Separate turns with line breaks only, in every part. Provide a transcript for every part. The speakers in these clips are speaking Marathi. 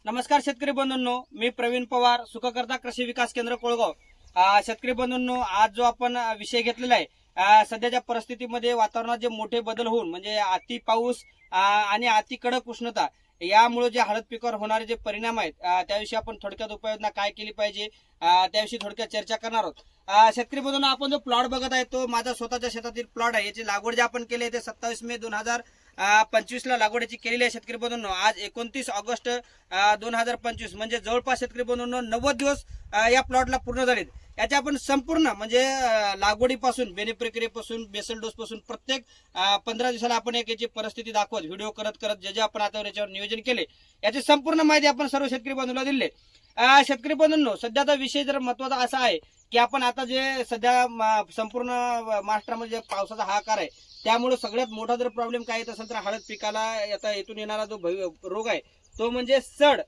नमस्कार शेतकरी बंधूंनो, मी प्रवीण पवार, सुखकर्ता कृषी विकास केंद्र कोळगाव। शेतकरी बंधूंनो, आज जो आपण विषय घेतलेला आहे, सध्याच्या परिस्थितीमध्ये वातावरणात जे मोठे बदल होऊन म्हणजे अति पाऊस आणि अति कडक उष्णता यामुळे जे हळद पिकावर होणारे जे परिणाम आहेत त्याविषयी आपण थोडक्यात उपाययोजना काय केली पाहिजे त्याविषयी थोडक्यात चर्चा करणार आहोत। शेतकरी बंधूंनो, आपण जो प्लॉट बघत आहे तो माझा स्वतःच्या शेतातील प्लॉट आहे। याची लागवड जी आपण केली आहे ते 27 मे 2025 ला लागवडीची केलेली आहे। शेतकरी बंधूंनो, आज 29 ऑगस्ट 2025 म्हणजे जवळपास शेतकरी बंधूंनो 90 दिवस या प्लॉटला पूर्ण झालेत। याच्या आपण संपूर्ण म्हणजे लागवडीपासून बेनी प्रक्रियेपासून बेसल डोस पासून प्रत्येक 15 दिवसाला आपण एक याची परिस्थिती दाखवत व्हिडिओ करत करत जे आपण आता याच्यावर नियोजन केले याची संपूर्ण माहिती आपण सर्व शेतकरी बंधूंना दिली। शेतकरी बंधूंनो, सध्याचा विषय जर महत्वाचा असा आहे की आपण आता जे सध्या संपूर्ण महाराष्ट्रामध्ये पावसाचा हाहाकार आहे त्यामुळे सगळ्यात मोठा जर प्रॉब्लेम काय येत असेल तर हळद पिकाला आता इथून येणारा जो रोग आहे तो म्हणजे सड,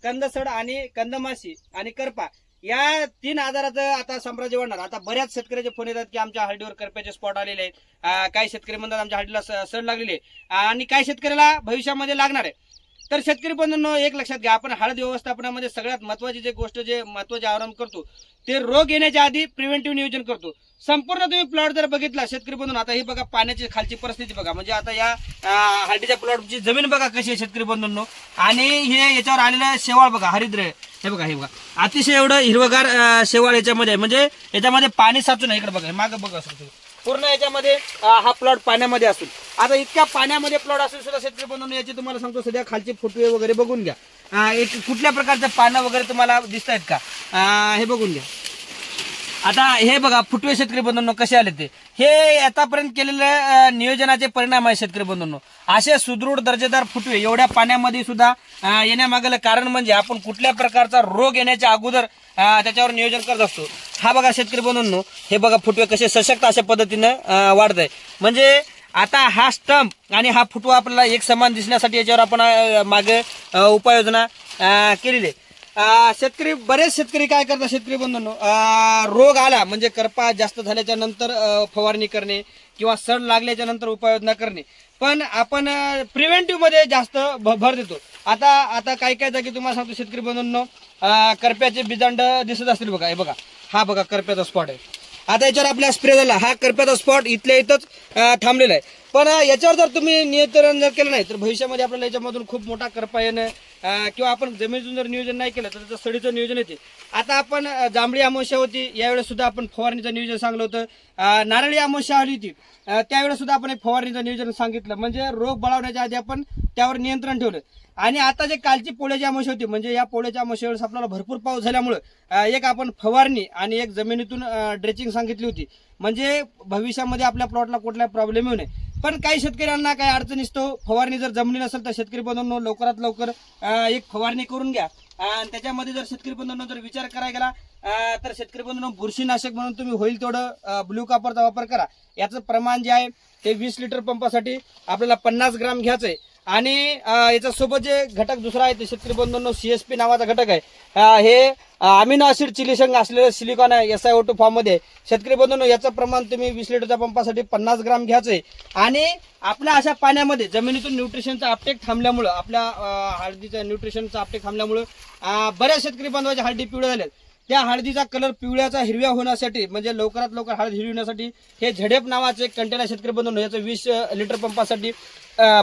कंदसड आणि कंदमाशी आणि करपा या 3 आजाराचं आता साम्राज्य वाढणार। आता बऱ्याच शेतकऱ्याचे फोन येतात की आमच्या हळदीवर करप्याचे स्पॉट आलेले आहेत, काही शेतकरी म्हणतात आमच्या हळदीला सड लागलेली आहे आणि काही शेतकऱ्याला भविष्यामध्ये लागणार आहे। तर शेतकरी बंधूंनो, एक लक्षात घ्या, आपण हळद व्यवस्थापनामध्ये सगळ्यात महत्वाची जे गोष्ट जे महत्वाचे आराम करतो ते रोग येण्याच्या आधी प्रिव्हेंटिव्ह नियोजन करतो। संपूर्ण तुम्ही प्लॉट जर बघितला शेतकरी बंधूंनो, आता ही बघा पाण्याची खालची परिस्थिती बघा, म्हणजे आता या हळदीच्या प्लॉटची जमीन बघा कशी आहे शेतकरी बंधूंनो, आणि हे याच्यावर आलेलं शेवाळ बघा, हरिद्र हे बघा, हे बघा अतिशय एवढं हिरवगार शेवाळ याच्यामध्ये, म्हणजे याच्यामध्ये पाणी साचून आहे। इकडे बघा, मागे बघा पूर्ण याच्यामध्ये हा प्लॉट पाण्यामध्ये असून आता इतक्या पाण्यामध्ये प्लॉट असून सुद्धा शेतकरी बंधूंनो याची तुम्हाला सांगतो सध्या खालचे फुटवे वगैरे बघून घ्या, एक कुठल्या प्रकारचं पानं वगैरे तुम्हाला दिसत आहेत का हे बघून घ्या। आता हे बघा फुटवे शेतकरी बंधूंनो कसे आले ते, हे आतापर्यंत केलेल्या नियोजनाचे परिणाम आहे शेतकरी बंधूंनो। असे सुदृढ दर्जेदार फुटवे एवढ्या पाण्यामध्ये सुद्धा येण्यामागलं कारण म्हणजे आपण कुठल्या प्रकारचा रोग येण्याच्या अगोदर त्याच्यावर नियोजन करत असतो। हा बघा शेतकरी बंधूंनो, हे बघा फुटवे कसे सशक्त अशा पद्धतीनं वाढत आहे, म्हणजे आता हा स्टंप आणि हा फुटवा आपल्याला एक समान दिसण्यासाठी याच्यावर आपण मागे उपाययोजना केलेली आहे। शेतकरी बरेच शेतकरी काय करतात शेतकरी बंधूंनो, रोग आला म्हणजे करपा जास्त झाल्याच्या नंतर फवारणी करणे किंवा सड लागल्याच्या नंतर उपाययोजना करणे, पण आपण प्रिव्हेंटिव्ह मध्ये जास्त भर देतो। आता काही जागी तुम्हाला सांगतो शेतकरी बंधूंनो, करप्याचे बिजांड दिसत असतील बघा, हे बघा हा बघा करप्याचा स्पॉट आहे। आता याच्यावर आपला स्प्रे झाला, हा करप्याचा स्पॉट इथल्या इथंच थांबलेला आहे, पण याच्यावर जर तुम्ही नियंत्रण जर केलं नाही तर भविष्यामध्ये आपल्याला याच्यामधून खूप मोठा करपा येणं किंवा आपण जमिनीतून जर नियोजन नाही केलं तर त्याचं सडीचं नियोजन येते। आता आपण जांभळी अमावस्या होती यावेळेस सुद्धा आपण फवारणीचं नियोजन सांगलं होतं, नारळी अमावस्या आली होती त्यावेळेस सुद्धा आपण एक फवारणीचं नियोजन सांगितलं, म्हणजे रोग बळावण्याच्या आधी आपण त्यावर नियंत्रण ठेवलं। आणि आता जे कालची पोळ्याची अमावस्या होती म्हणजे या पोळ्याच्या अमावस्यावेळेस आपल्याला भरपूर पाऊस झाल्यामुळे एक आपण फवारणी आणि एक जमिनीतून ड्रेचिंग सांगितली होती, म्हणजे भविष्यामध्ये आपल्या प्लॉटला कुठला प्रॉब्लेम येऊ नये। पण काही शेतकऱ्यांना काही अडचण असतो, फवारणी जर जमली नसेल तर शेतकरी बंधूंनो लवकरात लवकर एक फवारणी करून घ्या। आणि त्याच्यामध्ये जर शेतकरी बंधूंनो जर विचार करायला गेला तर शेतकरी बंधूंनो बुरशीनाशक म्हणून तुम्ही होईल तेवढं ब्ल्यू कॉपरचा वापर करा। याचं प्रमाण जे आहे ते 20 लिटर पंपासाठी आपल्याला 50 ग्राम घ्यायचं आहे। आणि याच्यासोबत जे घटक दुसरा आहे ते शेतकरी बंधूंनो CSP नावाचा घटक आहे, हे अमिनो ऍसिड चिलिशंग असलेलं सिलिकॉन आहे SiO2 फॉर्म मध्ये। शेतकरी बंधूंनो याचं प्रमाण तुम्ही 20 लिटरच्या पंपासाठी 50 ग्राम घ्यायचंय। आणि आपल्या अशा पाण्यामध्ये जमिनीतून न्यूट्रिशनचा अपटेक थांबल्यामुळे आपल्या हळदीचं न्यूट्रिशनचा अपटेक थांबल्यामुळे बऱ्याच शेतकरी बांधवाच्या हळदी पिवळ्या झाल्यात, त्या हळदीचा कलर पिवळ्याचा हिरव्या होण्यासाठी म्हणजे लवकरात लवकर हळद हिरवी होण्यासाठी हे झडेप नावाचे एक कंटेनर शेतकरी बंधूंनो याचं 20 लिटर पंपासाठी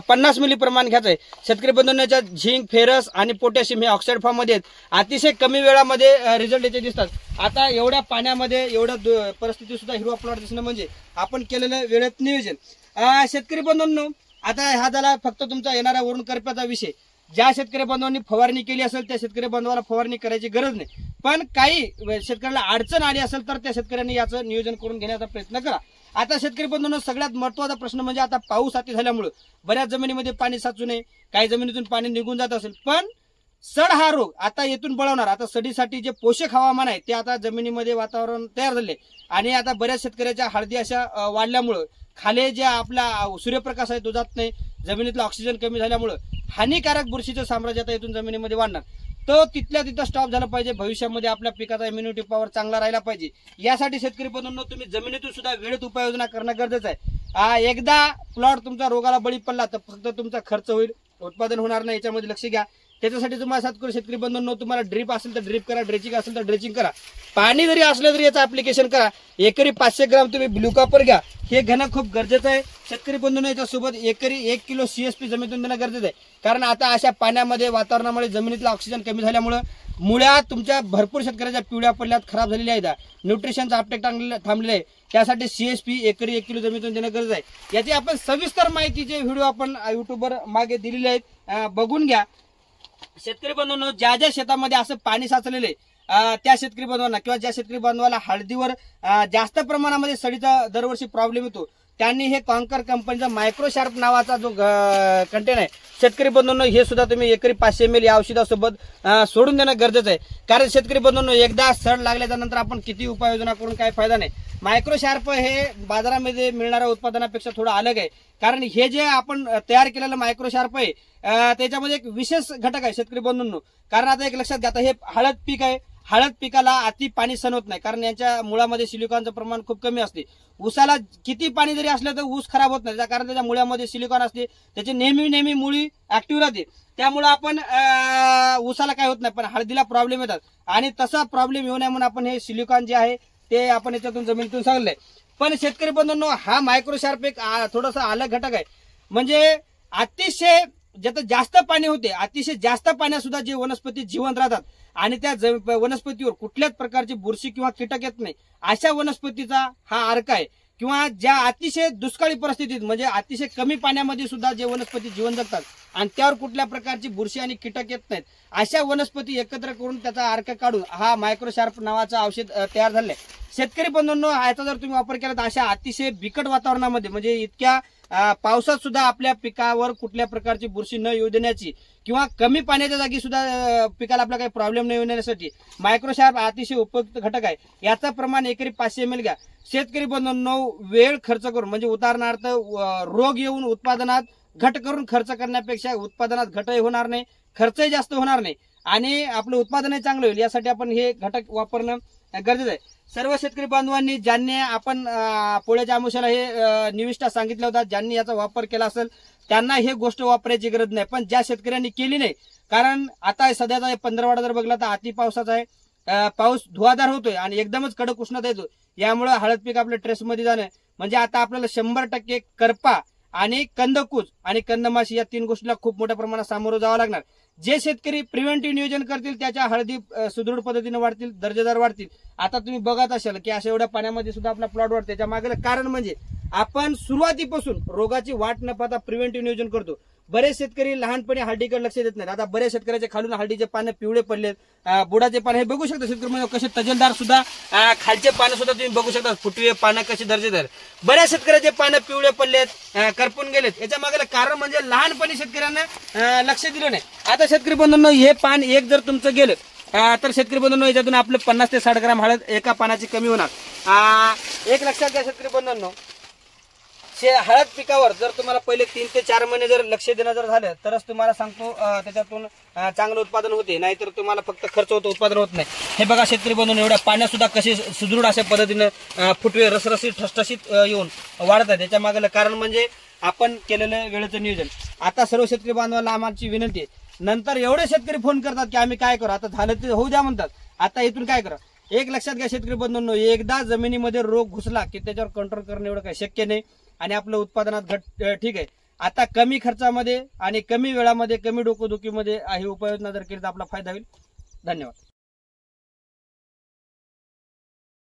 50 मिली प्रमाण घ्यायचं आहे। शेतकरी बंधूंनो याच्यात झिंक, फेरस आणि पोटॅशियम हे ऑक्साईड फॉर्म मध्ये आहेत, अतिशय कमी वेळामध्ये रिझल्ट याचे दिसतात। आता एवढ्या पाण्यामध्ये एवढ्या परिस्थिती सुद्धा हिरवा प्लॉट दिसणं म्हणजे आपण केलेलं वेळेत नियोजन। शेतकरी बंधूंनो, आता हा झाला फक्त तुमचा येणारा वरून करप्याचा विषय। ज्या शेतकरी बांधवांनी फवारणी केली असेल त्या शेतकरी बांधवाला फवारणी करायची गरज नाही, पण काही शेतकऱ्याला अडचण आली असेल तर त्या शेतकऱ्यांनी याचं नियोजन करून घेण्याचा प्रयत्न करा। आता शेतकरी बंधूंनो सगळ्यात महत्त्वाचा प्रश्न म्हणजे आता पाऊस अति झाल्यामुळे बऱ्याच जमिनीमध्ये पाणी साचू नये, काही जमिनीतून पाणी निघून जात असेल, पण सड हा रोग आता येथून बळवणार। आता सडीसाठी जे पोषक हवामान आहे ते आता जमिनीमध्ये वातावरण तयार झाले आणि आता बऱ्याच शेतकऱ्याच्या हळदी अशा वाढल्यामुळे खाली जे आपला सूर्यप्रकाश आहे तो जात नाही, जमिनीतला ऑक्सिजन कमी झाल्यामुळे हानिकारक बुरशीचं साम्राज्य आता इथून जमिनीमध्ये वाढणार। तो तिथल्या तिथं स्टॉप झाला पाहिजे, भविष्यामध्ये आपल्या पिकाचा इम्युनिटी पॉवर चांगला राहिला पाहिजे। यासाठी शेतकरी बंधूंनो तुम्ही जमिनीतून सुद्धा वेळेत उपाययोजना करणं गरजेचं आहे। एकदा प्लॉट तुमचा रोगाला बळी पडला तर फक्त तुमचा खर्च होईल, उत्पादन होणार नाही, याच्यामध्ये लक्ष घ्या। त्याच्यासाठी तुम्हाला सात करू शेतकरी बंधूंनो, तुम्हाला ड्रीप असेल तर ड्रीप करा, ड्रेचिंग असेल तर ड्रेचिंग करा, पाणी जरी असलं तरी याचं ऍप्लिकेशन करा. एकरी 500 ग्राम तुम्ही ब्लू कॉपर घ्या, हे घेणं खूप गरजेचं आहे शेतकरी बंधूंनो. याच्यासोबत एकरी 1 किलो CSP जमिनीतून देणं गरजेचं आहे, कारण आता अशा पाण्यामध्ये वातावरणामुळे जमिनीतलं ऑक्सिजन कमी झाल्यामुळे मुळ्या तुमच्या भरपूर शेतकऱ्याच्या पिवळ्या पडल्यात, खराब झालेल्या आहेत, न्यूट्रिशनचा अपटेक थांबलेलं आहे. त्यासाठी CSP एकरी 1 किलो जमिनीतून देणं गरजेचं आहे. याची आपण सविस्तर माहितीचे व्हिडिओ आपण युट्यूबवर मागे दिलेले आहेत, बघून घ्या. शेतकरी बंधूंनो, ज्या ज्या शेतामध्ये असं पाणी साचलेलं आहे त्या शेतकरी बांधवांना किंवा ज्या शेतकरी बांधवाला हळदीवर जास्त प्रमाणामध्ये सडीचा दरवर्षी प्रॉब्लेम येतो, त्यांनी हे कॉन्कर कंपनीचा मायक्रोशार्प नावाचा जो कंटेन आहे शेतकरी बंधूंनो, हे सुद्धा तुम्ही एकरी 500 ml या औषधासोबत सोडून देणं गरजेचं आहे. कारण शेतकरी बंधूंनो, एकदा सड लागल्याच्या नंतर आपण किती उपाययोजना करून काही फायदा नाही. मायक्रोशार्प हे बाजारामध्ये मिळणाऱ्या उत्पादनापेक्षा थोडं अलग आहे, कारण हे जे आपण तयार केलेलं मायक्रोशार्प आहे त्याच्यामध्ये एक विशेष घटक आहे शेतकरी बंधूंनो. कारण आता एक लक्षात घ्या, आता हे हळद पीक आहे, हळद पिकाला अति पाणी सहन होत नाही, कारण यांच्या मुळामध्ये सिलिकॉनचं प्रमाण खूप कमी असते. ऊसाला किती पाणी जरी असलं तर ऊस खराब होत नाही, कारण त्याच्या मुळामध्ये सिलिकॉन असते, त्याची नेहमी मुळी ऍक्टिव्ह राहते. त्यामुळे आपण ऊसाला काय होत नाही, पण हळदीला प्रॉब्लेम येतात. आणि तसा प्रॉब्लेम येऊ नये म्हणून आपण हे सिलिकॉन जे आहे ते आपण याच्यातून जमिनीतून सांगलंय. पण शेतकरी बंधूंनो, हा मायक्रोशार्प एक थोडासा अलग घटक आहे. म्हणजे अतिशय ज्यात जास्त पाणी होते, अतिशय जास्त पाण्यात सुद्धा जे वनस्पती जिवंत राहतात आणि त्या वनस्पतीवर कुठल्याच प्रकारची बुरशी किंवा कीटक येत नाही, अशा वनस्पतीचा हा अर्क आहे. किंवा ज्या अतिशय दुष्काळी परिस्थितीत म्हणजे अतिशय कमी पाण्यामध्ये सुद्धा जे वनस्पती जीवन जगतात आणि त्यावर कुठल्या प्रकारची बुरशी आणि कीटक येत नाहीत, अशा वनस्पती एकत्र करून त्याचा अर्क काढून हा मायक्रोशार्प नावाचा औषध तयार झालंय. शेतकरी बंधूंनो, याचा जर तुम्ही वापर केला तर अशा अतिशय बिकट वातावरणामध्ये म्हणजे इतक्या पावसात सुद्धा आपल्या पिकावर कुठल्या प्रकारची बुरशी न येऊ देण्याची किंवा कमी पाण्याच्या जागी सुद्धा पिकाला आपला काही प्रॉब्लेम न येऊ देण्यासाठी मायक्रोशार्प अतिशय उपयुक्त घटक आहे. याचं प्रमाण एकरी 500 ml घ्या. शेतकरी बंधूंनो, वेळ खर्च करून म्हणजे उदाहरणार्थ रोग येऊन उत्पादनात घट करून खर्च करण्यापेक्षा उत्पादनात घटही होणार नाही, खर्चही जास्त होणार नाही आणि आपलं उत्पादनही चांगलं होईल, यासाठी आपण हे घटक वापरणं गरजेचं आहे. सर्व शेतकरी बांधवांनी ज्यांनी आपण पोळ्याच्या आमुष्याला हे निविष्ठा सांगितलं होता, ज्यांनी याचा वापर केला असेल त्यांना हे गोष्ट वापरायची गरज नाही. पण ज्या शेतकऱ्यांनी केली नाही, कारण आता सध्याचा 15वाडा जर बघला तर अति पावसाचा आहे, पाऊस धुवाधार होतोय आणि एकदमच कडक उष्णता येतो, यामुळे हळद पीक आपलं ट्रेसमध्ये जाणं म्हणजे आता आपल्याला 100% करपा आणि कंदकुज आणि कंदमाशी या 3 गोष्टीला खूप मोठ्या प्रमाणात सामोरं जावं लागणार. जे शेतकरी प्रिव्हेंटिव्ह नियोजन करतील त्याच्या हळदी सुदृढ पद्धतीने वाढतील, दर्जेदार वाढतील. आता तुम्ही बघत असाल की अशा एवढ्या पाण्यामध्ये सुद्धा आपला प्लॉट वाढतो, त्याच्या मागे कारण म्हणजे आपण सुरुवातीपासून रोगाची वाट न पाहता प्रिव्हेंटिव्ह नियोजन करतो. बरेच शेतकरी लहानपणी हळदीकडे लक्ष देत नाहीत. आता बऱ्याच शेतकऱ्याच्या खालून हळदीचे पानं पिवळे पडलेत, बुडाचे पानं हे बघू शकता शेतकरी म्हणजे कसे तजेलदार सुद्धा, खालचे पानं सुद्धा तुम्ही बघू शकता, फुटवे पानं कशी दर्जेदार. बऱ्याच शेतकऱ्याचे पानं पिवळे पडलेत, करपून गेलेत. याच्या मागे कारण म्हणजे लहानपणी शेतकऱ्यांना लक्ष दिलं नाही. आता शेतकरी बंधूंनो, हे पान एक जर तुमचं गेलं तर शेतकरी बंधूंनो याच्यातून आपलं 50 ते 60 ग्राम हळद एका पानाची कमी होणार. एक लक्षात घ्या शेतकरी बंधूंनो, हळद पिकावर जर तुम्हाला पहिले 3 ते 4 महिने जर लक्ष देणं जर झालं तरच तुम्हाला सांगतो त्याच्यातून चांगलं उत्पादन होते, नाहीतर तुम्हाला फक्त खर्च होतो, उत्पादन होत नाही. हे बघा शेतकरी बंधूंनो, एवढ्या पाण्यात सुद्धा कसे सुदृढ अशा पद्धतीनं फुटवे रसरशीत ठसठशीत येऊन वाढतात. त्याच्या मागलं कारण म्हणजे आपण केलेलं वेळेचं नियोजन. आता सर्व शेतकरी बांधवांना आमची विनंती आहे, नंतर एवढे शेतकरी फोन करतात की आम्ही काय करू, आता झालं ते होऊ द्या म्हणतात, आता इथून काय करा. एक लक्षात घ्या शेतकरी बंधूंनो, एकदा जमिनीमध्ये रोग घुसला की त्याच्यावर कंट्रोल करणं एवढं काही शक्य नाही आणि आपलं उत्पादनात घट ठीक आहे. आता कमी खर्चामध्ये आणि कमी वेळामध्ये कमी डोकोदुखीमध्ये ही उपाययोजना जर केली तर आपला फायदा होईल. धन्यवाद.